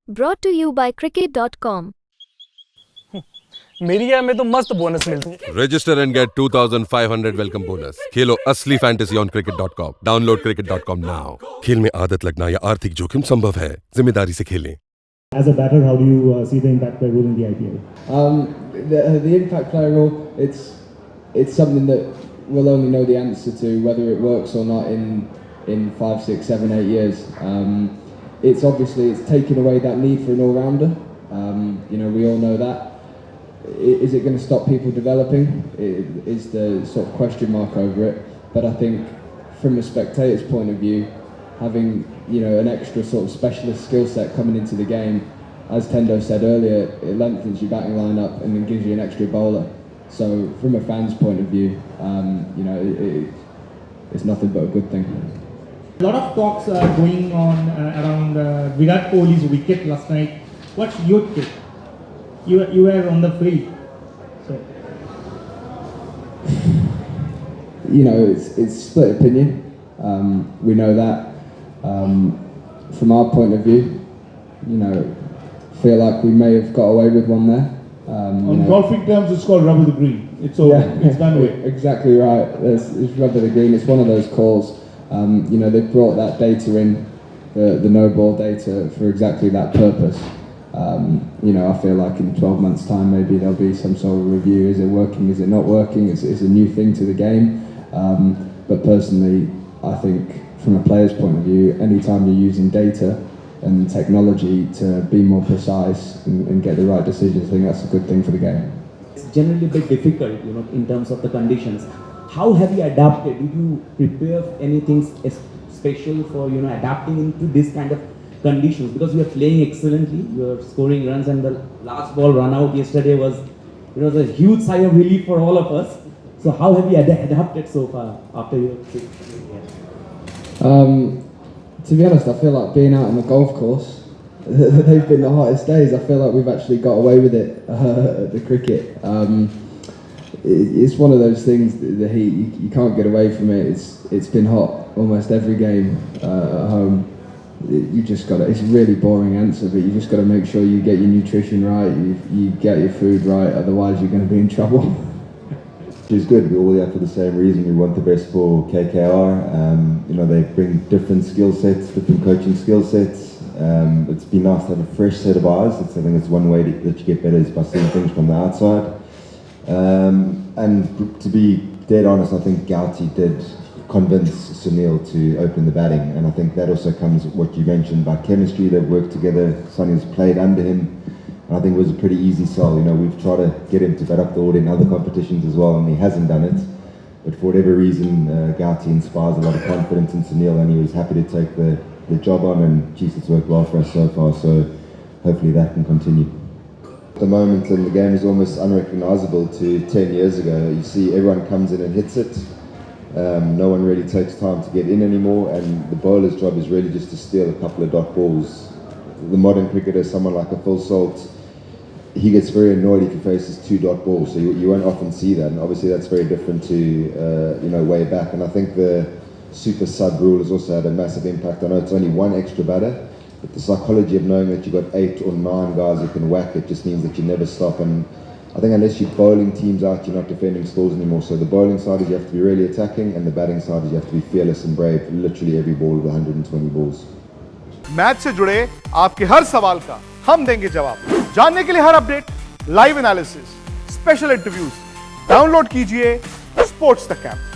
Brought to you by cricket.com. मेरी app में तो मस्त बोनस मिलते हैं। Register and get 2,500 welcome bonus. खेलो असली fantasy on cricket.com. Download cricket.com now. खेल में आदत लगना या आर्थिक जोखिम संभव है, जिम्मेदारी से खेलें। As a batter, how do you see the impact player rule in the IPL? The impact player rule, it's something that we'll only know the answer to, whether it works or not in 5, 6, 7, 8 years. It's taken away that need for an all-rounder. We all know that. Is it going to stop people developing? Is the sort of question mark over it. But I think from a spectator's point of view, having an extra sort of specialist skill set coming into the game, as Tendo said earlier, it lengthens your batting lineup and then gives you an extra bowler. So from a fan's point of view, it's nothing but a good thing. A lot of talks are going on around Virat Kohli's wicket last night. What's your take? You were on the field, so it's split opinion. We know that. From our point of view, feel like we may have got away with one there. On golfing terms, it's called rubber the green. It's over. Yeah, it's done with. Exactly right. It's rubber the green. It's one of those calls. They've brought that data in, the no ball data, for exactly that purpose. I feel like in 12 months' time, maybe there'll be some sort of review. Is it working? Is it not working? It's a new thing to the game. But personally, I think from a player's point of view, anytime you're using data and technology to be more precise and get the right decisions, I think that's a good thing for the game. It's generally a bit difficult, in terms of the conditions. How have you adapted? Did you prepare anything special for, adapting into this kind of conditions? Because you are playing excellently, you are scoring runs, and the last ball run out yesterday was, a huge sigh of relief for all of us. So how have you adapted so far after your trip? To be honest, I feel like being out on the golf course, they've been the hottest days. I feel like we've actually got away with it at the cricket. It's one of those things, the heat, you can't get away from it. It's been hot almost every game at home. You just got to, it's a really boring answer, but you just got to make sure you get your nutrition right, you get your food right, otherwise you're going to be in trouble. Which is good. We're all here for the same reason. We want the best for KKR. They bring different skill sets, different coaching skill sets. It's been nice to have a fresh set of eyes. I think it's one way that you get better is by seeing things from the outside. And to be dead honest, I think Gauti did convince Sunil to open the batting, and I think that also comes with what you mentioned about chemistry. They've worked together. Sonny's played under him. I think it was a pretty easy sell. We've tried to get him to bat up the order in other competitions as well, and he hasn't done it. But for whatever reason, Gauti inspires a lot of confidence in Sunil, and he was happy to take the job on, and geez, it's worked well for us so far, so hopefully that can continue. At the moment, and the game is almost unrecognisable to 10 years ago. You see everyone comes in and hits it. No one really takes time to get in anymore, and the bowler's job is really just to steal a couple of dot balls. The modern cricketer, someone like a Phil Salt, he gets very annoyed if he faces 2 dot balls, so you won't often see that, and obviously that's very different to way back. And I think the super sub rule has also had a massive impact. I know it's only one extra batter, but the psychology of knowing that you've got 8 or 9 guys who can whack it just means that you never stop. And I think unless you're bowling teams out, you're not defending scores anymore. So the bowling side is you have to be really attacking, and the batting side is you have to be fearless and brave literally every ball with 120 balls. Match से जुड़े आपके हर सवाल का हम देंगे जवाब। जानने के लिए हर update, live analysis, special interviews, download कीजिए स्पोर्ट्स तक ऐप।